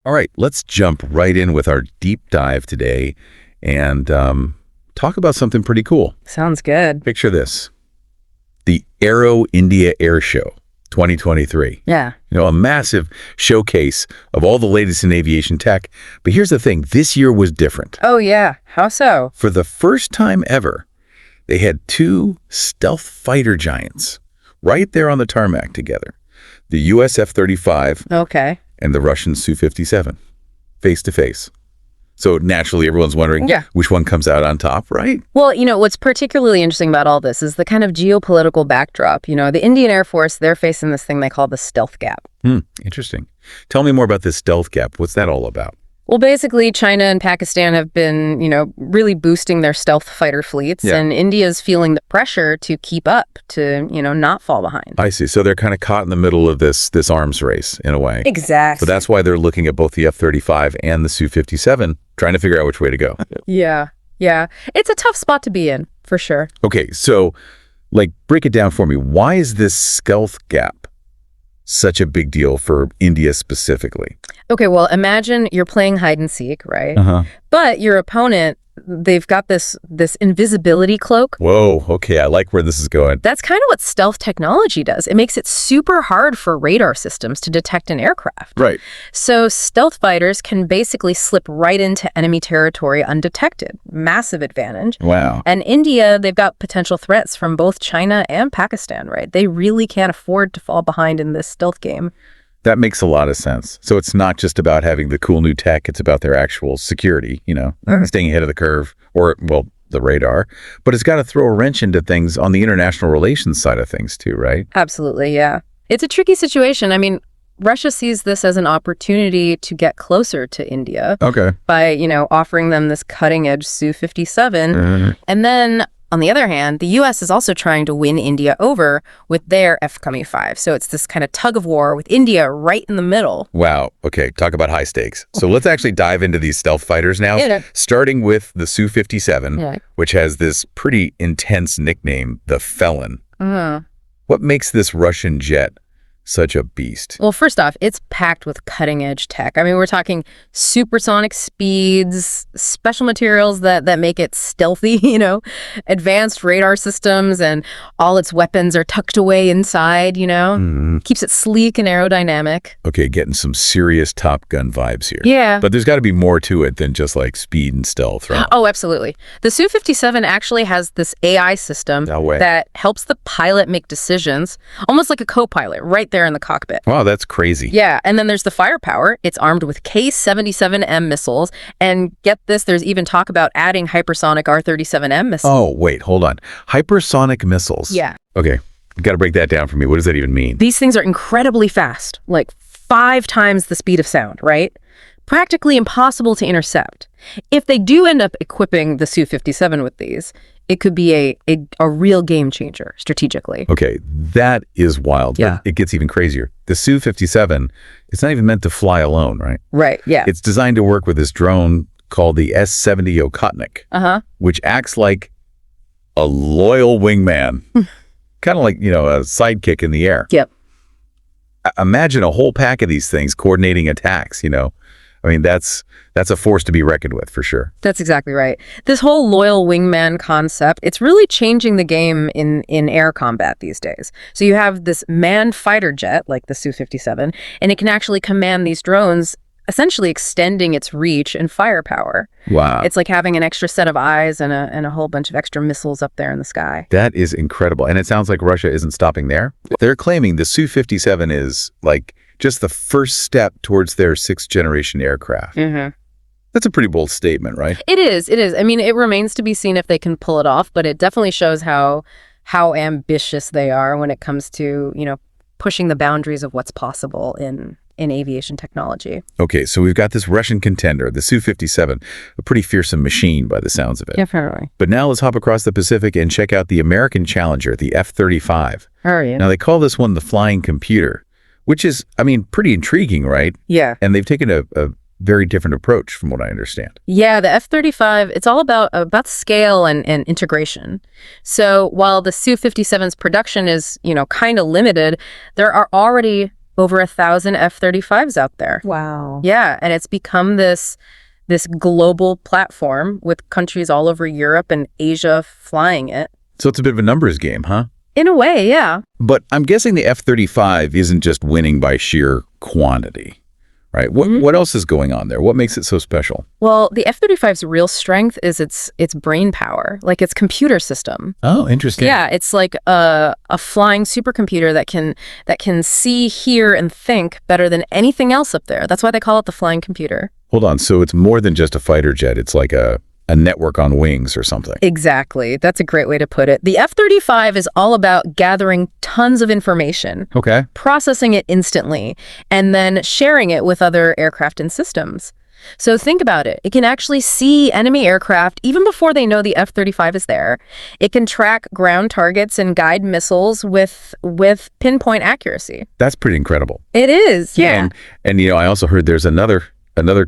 All right, let's jump right in with our deep dive today and talk about something pretty cool. Sounds good. Picture this. The Aero India Airshow 2023. Yeah. A massive showcase of all the latest in aviation tech. But here's the thing. This year was different. Oh, yeah. How so? For the first time ever, they had two stealth fighter giants right there on the tarmac together. The US F-35 Okay. and the Russian Su-57, face to face. So naturally, everyone's wondering which one comes out on top, right? Well, what's particularly interesting about all this is the kind of geopolitical backdrop. The Indian Air Force, they're facing this thing they call the stealth gap. Interesting. Tell me more about this stealth gap. What's that all about? Well, basically, China and Pakistan have been, really boosting their stealth fighter fleets, and India's feeling the pressure to keep up, to, not fall behind. I see. So they're kind of caught in the middle of this arms race, in a way. Exactly. So that's why they're looking at both the F-35 and the Su-57, trying to figure out which way to go. Yeah. It's a tough spot to be in, for sure. Okay, so, break it down for me. Why is this stealth gap such a big deal for India specifically? Okay, well, imagine you're playing hide and seek, right? Uh-huh. But your opponent, they've got this invisibility cloak. Whoa, okay, I like where this is going. That's kind of what stealth technology does. It makes it super hard for radar systems to detect an aircraft. Right. So stealth fighters can basically slip right into enemy territory undetected. Massive advantage. Wow. And India, they've got potential threats from both China and Pakistan, right? They really can't afford to fall behind in this stealth game. That makes a lot of sense. So it's not just about having the cool new tech, it's about their actual security, staying ahead of the curve, or, the radar. But it's got to throw a wrench into things on the international relations side of things too, right? Absolutely, yeah. It's a tricky situation. I mean, Russia sees this as an opportunity to get closer to India by, offering them this cutting-edge Su-57. And then, on the other hand, the U.S. is also trying to win India over with their F-35. So it's this kind of tug of war with India right in the middle. Wow. Okay, talk about high stakes. So let's actually dive into these stealth fighters now, starting with the Su-57, which has this pretty intense nickname, the Felon. What makes this Russian jet such a beast? Well, first off, it's packed with cutting-edge tech. I mean, we're talking supersonic speeds, special materials that make it stealthy, advanced radar systems, and all its weapons are tucked away inside, Keeps it sleek and aerodynamic. Okay, getting some serious Top Gun vibes here. Yeah. But there's got to be more to it than just speed and stealth, right? Oh, absolutely. The Su-57 actually has this AI system that helps the pilot make decisions, almost like a co-pilot, right there in the cockpit. Wow, that's crazy. Yeah, and then there's the firepower. It's armed with K-77M missiles, and get this, there's even talk about adding hypersonic R-37M missiles. Oh, wait, hold on. Hypersonic missiles? Yeah. Okay, you got to break that down for me. What does that even mean? These things are incredibly fast, 5 times the speed of sound, right? Practically impossible to intercept. If they do end up equipping the Su-57 with these, it could be a real game changer strategically. Okay, that is wild. Yeah. But it gets even crazier. The Su-57, it's not even meant to fly alone, right? Right, yeah. It's designed to work with this drone called the S-70 Okhotnik, which acts like a loyal wingman. Kind of like, a sidekick in the air. Yep. Imagine a whole pack of these things coordinating attacks, I mean, that's a force to be reckoned with, for sure. That's exactly right. This whole loyal wingman concept, it's really changing the game in air combat these days. So you have this manned fighter jet, like the Su-57, and it can actually command these drones, essentially extending its reach and firepower. Wow. It's like having an extra set of eyes and a whole bunch of extra missiles up there in the sky. That is incredible. And it sounds like Russia isn't stopping there. They're claiming the Su-57 is just the first step towards their 6th-generation aircraft. That's a pretty bold statement, right? It is. I mean, it remains to be seen if they can pull it off, but it definitely shows how ambitious they are when it comes to, pushing the boundaries of what's possible in aviation technology. Okay, so we've got this Russian contender, the Su-57, a pretty fearsome machine by the sounds of it. Definitely. But now let's hop across the Pacific and check out the American challenger, the F-35. Oh, yeah. Now, they call this one the flying computer, which is, pretty intriguing, right? Yeah. And they've taken a very different approach from what I understand. Yeah, the F-35, it's all about scale and integration. So while the Su-57's production is, kind of limited, there are already over 1,000 F-35s out there. Wow. Yeah, and it's become this global platform with countries all over Europe and Asia flying it. So it's a bit of a numbers game, huh? In a way, yeah. But I'm guessing the F-35 isn't just winning by sheer quantity, right? What else is going on there? What makes it so special? Well, the F-35's real strength is its brain power, like its computer system. Oh, interesting. Yeah, it's like a flying supercomputer that can see, hear, and think better than anything else up there. That's why they call it the flying computer. Hold on. So it's more than just a fighter jet. It's like a network on wings or something. Exactly. That's a great way to put it. The F-35 is all about gathering tons of information, Okay. processing it instantly, and then sharing it with other aircraft and systems. So think about it. It can actually see enemy aircraft even before they know the F-35 is there. It can track ground targets and guide missiles with pinpoint accuracy. That's pretty incredible. It is, yeah. And I also heard there's another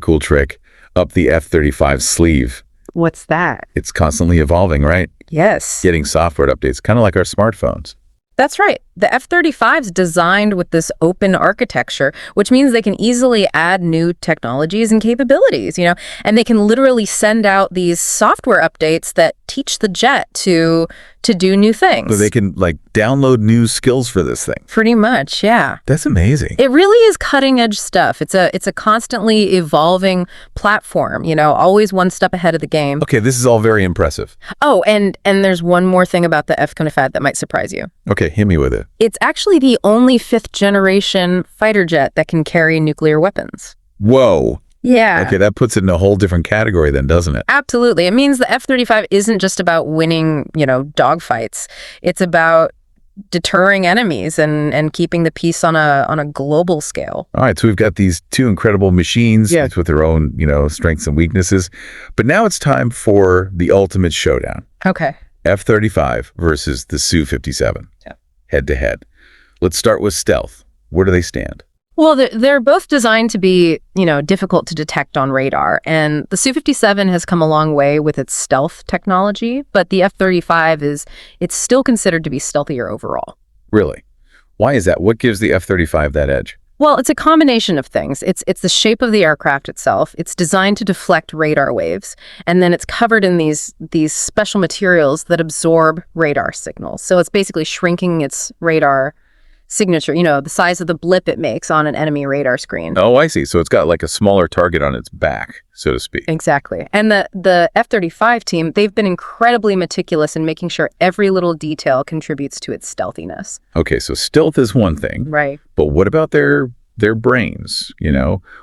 cool trick up the F-35 sleeve. What's that? It's constantly evolving, right? Yes. Getting software updates, kind of like our smartphones. That's right. The F-35's designed with this open architecture, which means they can easily add new technologies and capabilities, and they can literally send out these software updates that teach the jet to do new things. So they can download new skills for this thing. Pretty much, yeah. That's amazing. It really is cutting edge stuff. It's a constantly evolving platform, always one step ahead of the game. Okay, this is all very impressive. Oh, and there's one more thing about the F-35 that might surprise you. Okay, hit me with it. It's actually the only fifth-generation fighter jet that can carry nuclear weapons. Whoa. Yeah. Okay, that puts it in a whole different category then, doesn't it? Absolutely. It means the F-35 isn't just about winning, dogfights. It's about deterring enemies and keeping the peace on a global scale. All right, so we've got these two incredible machines with their own, strengths and weaknesses. But now it's time for the ultimate showdown. Okay. F-35 versus the Su-57. Yeah. Head to head. Let's start with stealth. Where do they stand? Well, they're both designed to be, difficult to detect on radar. And the Su-57 has come a long way with its stealth technology, but the F-35 it's still considered to be stealthier overall. Really? Why is that? What gives the F-35 that edge? Well, it's a combination of things. It's the shape of the aircraft itself. It's designed to deflect radar waves, and then it's covered in these special materials that absorb radar signals. So it's basically shrinking its radar signature, the size of the blip it makes on an enemy radar screen. Oh, I see. So it's got like a smaller target on its back, so to speak. Exactly. And the F-35 team, they've been incredibly meticulous in making sure every little detail contributes to its stealthiness. Okay, so stealth is one thing. Right. But what about their brains?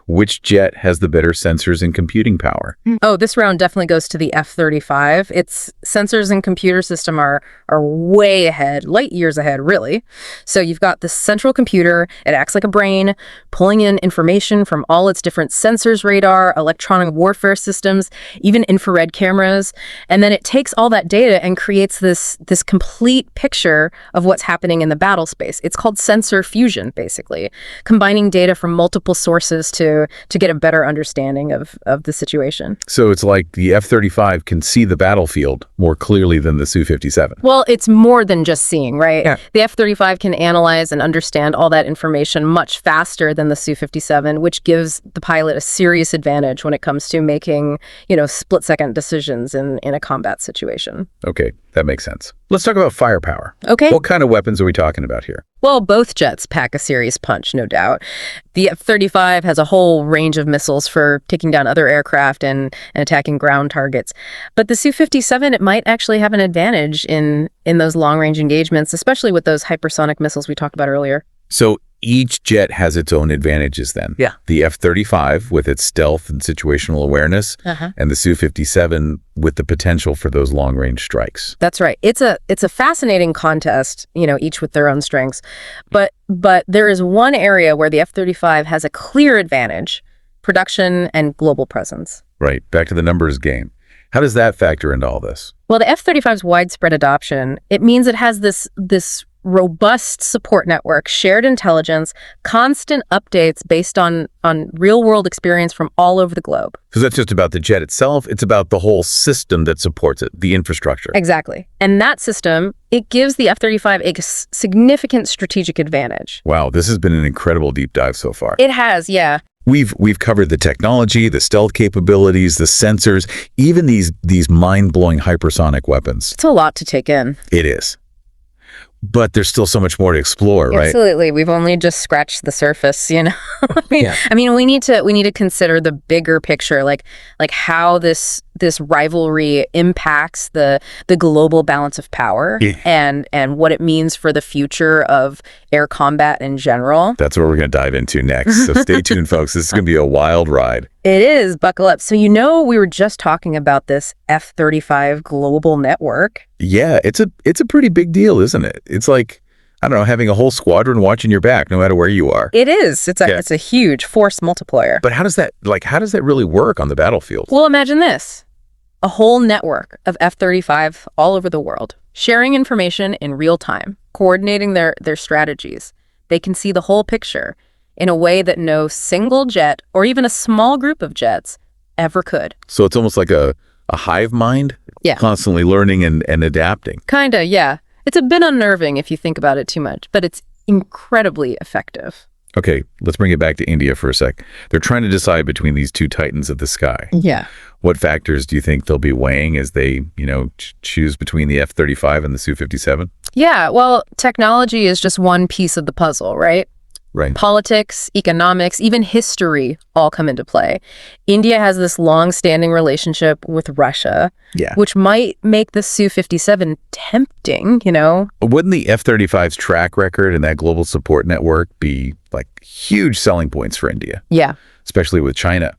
Which jet has the better sensors and computing power? Oh, this round definitely goes to the F-35. Its sensors and computer system are way ahead, light years ahead, really. So you've got the central computer. It acts like a brain, pulling in information from all its different sensors, radar, electronic warfare systems, even infrared cameras. And then it takes all that data and creates this complete picture of what's happening in the battle space. It's called sensor fusion, basically, combining data from multiple sources to get a better understanding of the situation. So it's like the F-35 can see the battlefield more clearly than the Su-57. Well, it's more than just seeing, right? Yeah. The F-35 can analyze and understand all that information much faster than the Su-57, which gives the pilot a serious advantage when it comes to making, split-second decisions in a combat situation. Okay, that makes sense. Let's talk about firepower. Okay. What kind of weapons are we talking about here? Well, both jets pack a serious punch, no doubt. The F-35 has a whole range of missiles for taking down other aircraft and attacking ground targets. But the Su-57, it might actually have an advantage in those long-range engagements, especially with those hypersonic missiles we talked about earlier. So each jet has its own advantages then. Yeah. The F-35 with its stealth and situational awareness, and the Su-57 with the potential for those long-range strikes. That's right. It's a fascinating contest, each with their own strengths. But there is one area where the F-35 has a clear advantage: production and global presence. Right. Back to the numbers game. How does that factor into all this? Well, the F-35's widespread adoption, it means it has this robust support network, shared intelligence, constant updates based on real-world experience from all over the globe. Because that's just about the jet itself. It's about the whole system that supports it, the infrastructure. Exactly. And that system, it gives the F-35 a significant strategic advantage. Wow, this has been an incredible deep dive so far. It has, yeah. We've covered the technology, the stealth capabilities, the sensors, even these mind-blowing hypersonic weapons. It's a lot to take in. It is. But there's still so much more to explore, right? Absolutely. We've only just scratched the surface, you know. I mean, we need to consider the bigger picture, like how this rivalry impacts the global balance of power and what it means for the future of air combat in general. That's what we're going to dive into next. So stay tuned, folks. This is going to be a wild ride. It is. Buckle up. So, we were just talking about this F-35 global network. Yeah, it's a pretty big deal, isn't it? It's like, I don't know, having a whole squadron watching your back no matter where you are. It is. It's a huge force multiplier. But how does that really work on the battlefield? Well, imagine this. A whole network of F-35 all over the world, sharing information in real time, coordinating their strategies. They can see the whole picture in a way that no single jet or even a small group of jets ever could. So it's almost like a hive mind? Yeah. Constantly learning and adapting. Kinda, yeah. It's a bit unnerving if you think about it too much, but it's incredibly effective. Okay, let's bring it back to India for a sec. They're trying to decide between these two titans of the sky. Yeah. What factors do you think they'll be weighing as they, choose between the F-35 and the Su-57? Yeah, well, technology is just one piece of the puzzle, right? Right. Politics, economics, even history all come into play. India has this long-standing relationship with Russia, which might make the Su-57 tempting, Wouldn't the F-35's track record and that global support network be like huge selling points for India? Yeah. Especially with China,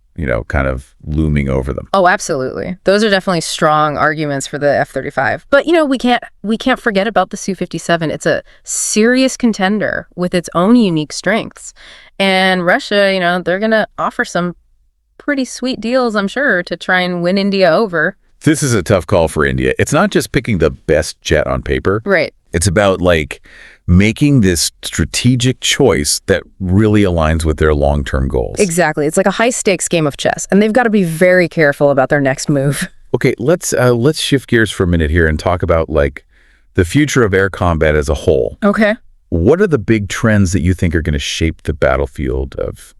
kind of looming over them. Oh, absolutely. Those are definitely strong arguments for the F-35. But, we can't forget about the Su-57. It's a serious contender with its own unique strengths. And Russia, they're going to offer some pretty sweet deals, I'm sure, to try and win India over. This is a tough call for India. It's not just picking the best jet on paper. Right. It's about, making this strategic choice that really aligns with their long-term goals. Exactly. It's like a high-stakes game of chess, and they've got to be very careful about their next move. Okay, let's shift gears for a minute here and talk about, the future of air combat as a whole. Okay. What are the big trends that you think are going to shape the battlefield of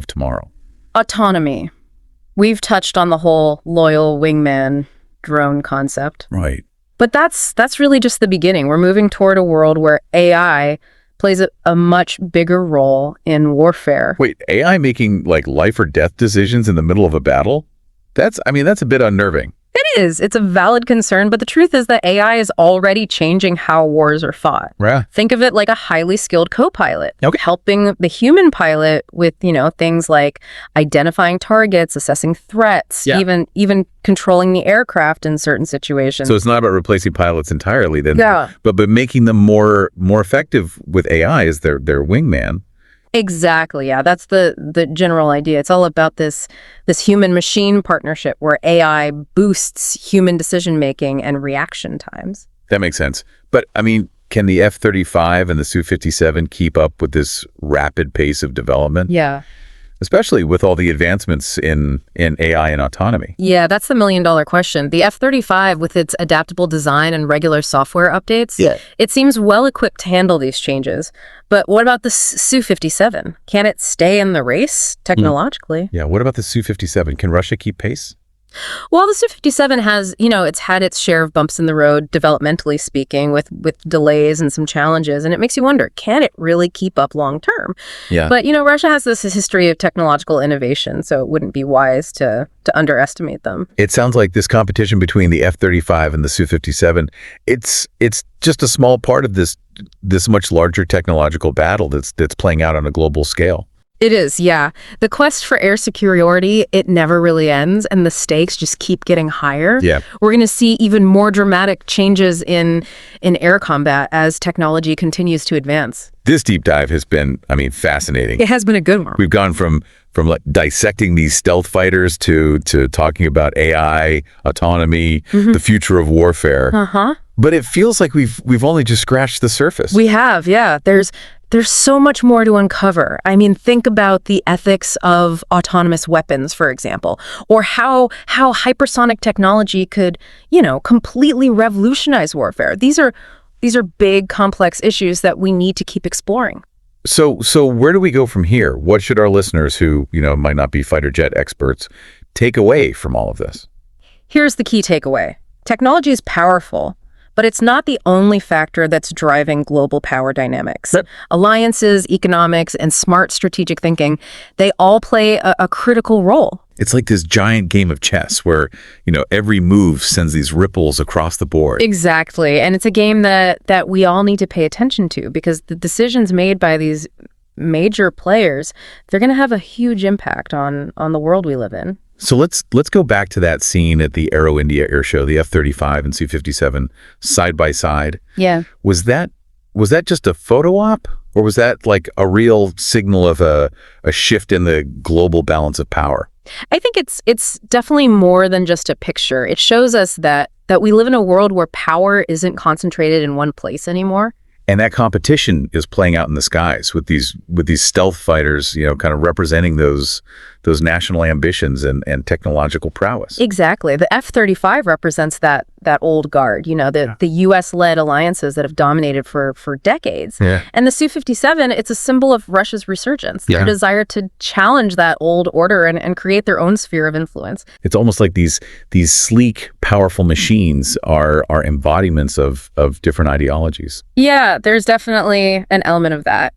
tomorrow? Autonomy. We've touched on the whole loyal wingman drone concept. Right. But that's really just the beginning. We're moving toward a world where AI plays a much bigger role in warfare. Wait, AI making life or death decisions in the middle of a battle? That's a bit unnerving. It is. It's a valid concern, but the truth is that AI is already changing how wars are fought. Yeah. Think of it like a highly skilled co-pilot, okay, helping the human pilot with, things like identifying targets, assessing threats, even controlling the aircraft in certain situations. So it's not about replacing pilots entirely then. Yeah. But making them more effective with AI as their wingman. Exactly. Yeah, that's the general idea. It's all about this human-machine partnership where AI boosts human decision-making and reaction times. That makes sense. But, can the F-35 and the Su-57 keep up with this rapid pace of development? Yeah. Especially with all the advancements in AI and autonomy. Yeah, that's the million-dollar question. The F-35, with its adaptable design and regular software updates, it seems well-equipped to handle these changes. But what about the Su-57? Can it stay in the race technologically? Yeah, what about the Su-57? Can Russia keep pace? Well, the Su-57 has, it's had its share of bumps in the road, developmentally speaking, with delays and some challenges. And it makes you wonder, can it really keep up long term? Yeah. But, Russia has this history of technological innovation, so it wouldn't be wise to underestimate them. It sounds like this competition between the F-35 and the Su-57, it's just a small part of this much larger technological battle that's playing out on a global scale. It is, yeah. The quest for air superiority, it never really ends, and the stakes just keep getting higher. Yeah. We're going to see even more dramatic changes in air combat as technology continues to advance. This deep dive has been, fascinating. It has been a good one. We've gone from dissecting these stealth fighters to talking about AI, autonomy, the future of warfare. But it feels like we've only just scratched the surface. We have, yeah. There's so much more to uncover. Think about the ethics of autonomous weapons, for example, or how hypersonic technology could, completely revolutionize warfare. These are These are big, complex issues that we need to keep exploring. So where do we go from here? What should our listeners who, might not be fighter jet experts take away from all of this? Here's the key takeaway. Technology is powerful, but it's not the only factor that's driving global power dynamics. Yep. Alliances, economics, and smart strategic thinking, they all play a critical role. It's like this giant game of chess where, every move sends these ripples across the board. Exactly. And it's a game that we all need to pay attention to, because the decisions made by these major players, they're going to have a huge impact on the world we live in. So let's go back to that scene at the Aero India Airshow, the F-35 and Su-57 side by side. Yeah. Was that just a photo op, or was that like a real signal of a shift in the global balance of power? I think it's definitely more than just a picture. It shows us that we live in a world where power isn't concentrated in one place anymore. And that competition is playing out in the skies with these stealth fighters, kind of representing those national ambitions and technological prowess. Exactly. The F-35 represents that old guard, the U.S.-led alliances that have dominated for decades. Yeah. And the Su-57, it's a symbol of Russia's resurgence, their desire to challenge that old order and create their own sphere of influence. It's almost like these sleek, powerful machines are embodiments of different ideologies. Yeah, there's definitely an element of that.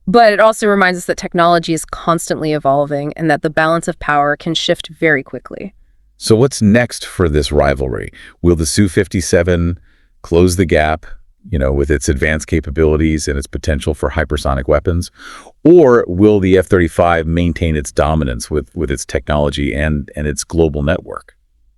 But it also reminds us that technology is constantly evolving and that the balance of power can shift very quickly. So what's next for this rivalry? Will the Su-57 close the gap, with its advanced capabilities and its potential for hypersonic weapons? Or will the F-35 maintain its dominance with its technology and its global network?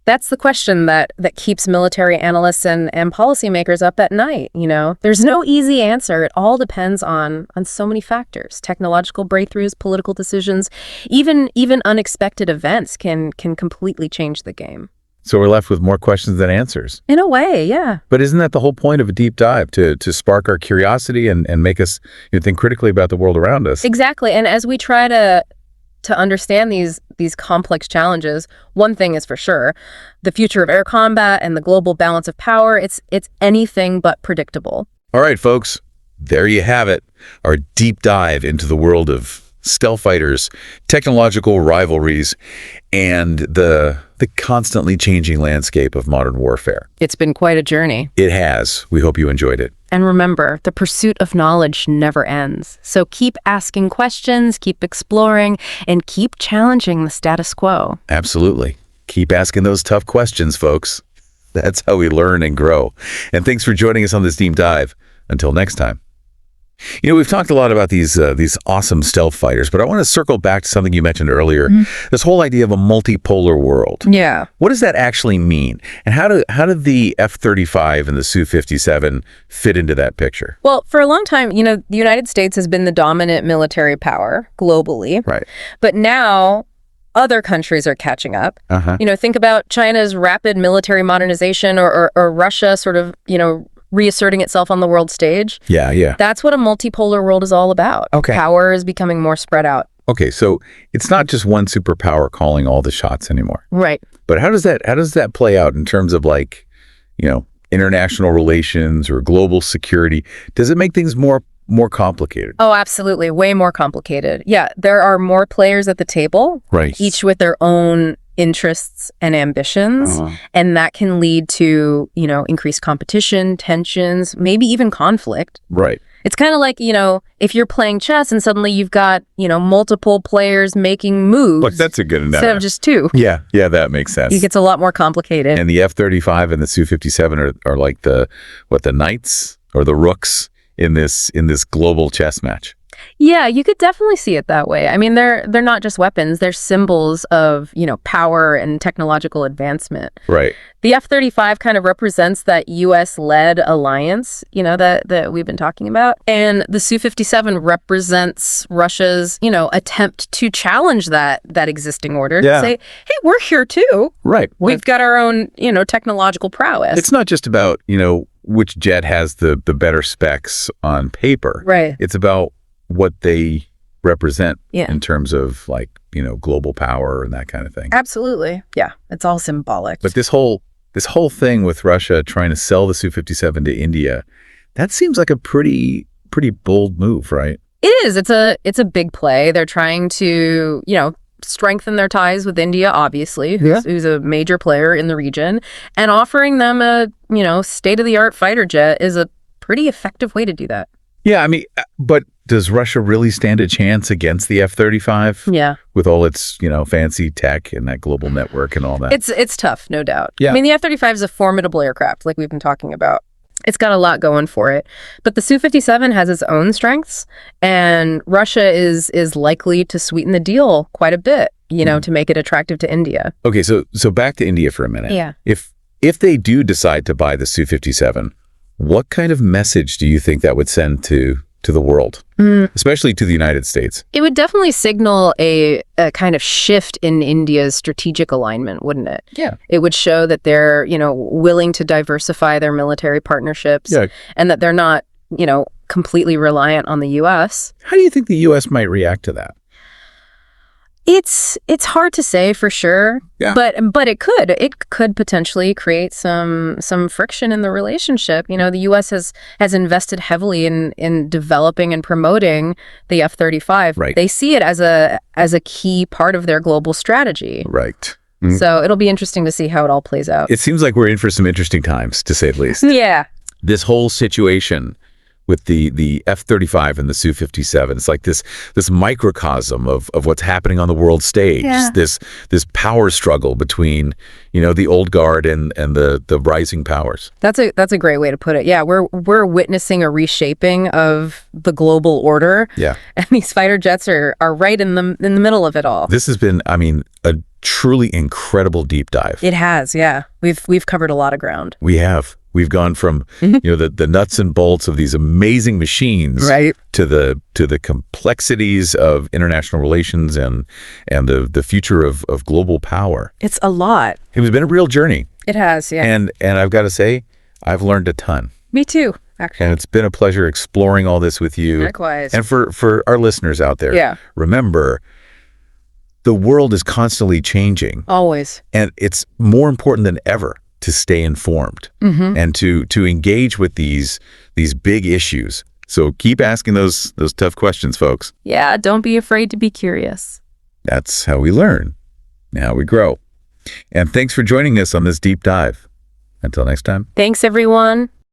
That's the question that keeps military analysts and policymakers up at night, There's no easy answer. It all depends on so many factors. Technological breakthroughs, political decisions, even unexpected events can completely change the game. So we're left with more questions than answers. In a way, yeah. But isn't that the whole point of a deep dive, to spark our curiosity and make us think critically about the world around us? Exactly. And as we try to understand these complex challenges, one thing is for sure: the future of air combat and the global balance of power, it's anything but predictable. All right, folks, there you have it. Our deep dive into the world of stealth fighters, technological rivalries, and the constantly changing landscape of modern warfare. It's been quite a journey. It has. We hope you enjoyed it. And remember, the pursuit of knowledge never ends. So keep asking questions, keep exploring, and keep challenging the status quo. Absolutely. Keep asking those tough questions, folks. That's how we learn and grow. And thanks for joining us on this deep dive. Until next time. We've talked a lot about these awesome stealth fighters, but I want to circle back to something you mentioned earlier, this whole idea of a multipolar world. Yeah. What does that actually mean? And how did the F-35 and the Su-57 fit into that picture? Well, for a long time, the United States has been the dominant military power globally. Right. But now other countries are catching up. Think about China's rapid military modernization or Russia sort of, reasserting itself on the world stage. Yeah. That's what a multipolar world is all about. Okay. Power is becoming more spread out. Okay, so it's not just one superpower calling all the shots anymore. Right. But how does that play out in terms of international relations or global security? Does it make things more complicated? Oh, absolutely. Way more complicated. Yeah, there are more players at the table. Right. Each with their own interests and ambitions. And that can lead to, increased competition, tensions, maybe even conflict. Right. It's kind of like, if you're playing chess and suddenly you've got, multiple players making moves. Look, that's a good analogy. Instead of just two. Yeah, that makes sense. It gets a lot more complicated. And the F-35 and the Su-57 are like the knights or the rooks in this global chess match. Yeah, you could definitely see it that way. I mean, they're not just weapons. They're symbols of, power and technological advancement. Right. The F-35 kind of represents that U.S.-led alliance, that we've been talking about. And the Su-57 represents Russia's, attempt to challenge that existing order. Yeah. To say, hey, we're here too. Right. We've got our own, technological prowess. It's not just about, which jet has the better specs on paper. Right. It's about what they represent in terms of global power and that kind of thing. Absolutely. Yeah. It's all symbolic. But this whole thing with Russia trying to sell the Su-57 to India, That seems like a pretty bold move, right? It is. It's a big play. They're trying to, strengthen their ties with India, obviously, who's a major player in the region, and offering them a, state-of-the-art fighter jet is a pretty effective way to do that. Yeah, I mean, but does Russia really stand a chance against the F-35? Yeah. With all its, fancy tech and that global network and all that? It's tough, no doubt. Yeah. I mean, the F-35 is a formidable aircraft, like we've been talking about. It's got a lot going for it. But the Su-57 has its own strengths, and Russia is likely to sweeten the deal quite a bit, to make it attractive to India. Okay, so back to India for a minute. Yeah. If they do decide to buy the Su-57, what kind of message do you think that would send to the world, especially to the United States? It would definitely signal a kind of shift in India's strategic alignment, wouldn't it? Yeah. It would show that they're, willing to diversify their military partnerships, and that they're not, completely reliant on the U.S. How do you think the U.S. might react to that? It's hard to say for sure, but it could potentially create some friction in the relationship. The U.S. has invested heavily in developing and promoting the F-35. Right. They see it as a key part of their global strategy. Right. So it'll be interesting to see how it all plays out. It seems like we're in for some interesting times, to say the least. Yeah. This whole situation with the F-35 and the Su-57, it's like this microcosm of what's happening on the world stage. Yeah. This power struggle between, the old guard and the rising powers. That's a great way to put it. Yeah, we're witnessing a reshaping of the global order. Yeah. And these fighter jets are right in the middle of it all. This has been, a truly incredible deep dive. It has, yeah. We've covered a lot of ground. We have. We've gone from the nuts and bolts of these amazing machines, right, to the complexities of international relations and the future of global power. It's a lot. It's been a real journey. It has, yeah. And I've got to say, I've learned a ton. Me too, actually. And it's been a pleasure exploring all this with you. Likewise. And for our listeners out there, remember, the world is constantly changing. Always. And it's more important than ever to stay informed and to engage with these big issues. So keep asking those tough questions, folks. Yeah, don't be afraid to be curious. That's how we learn. Now we grow. And thanks for joining us on this deep dive. Until next time. Thanks, everyone.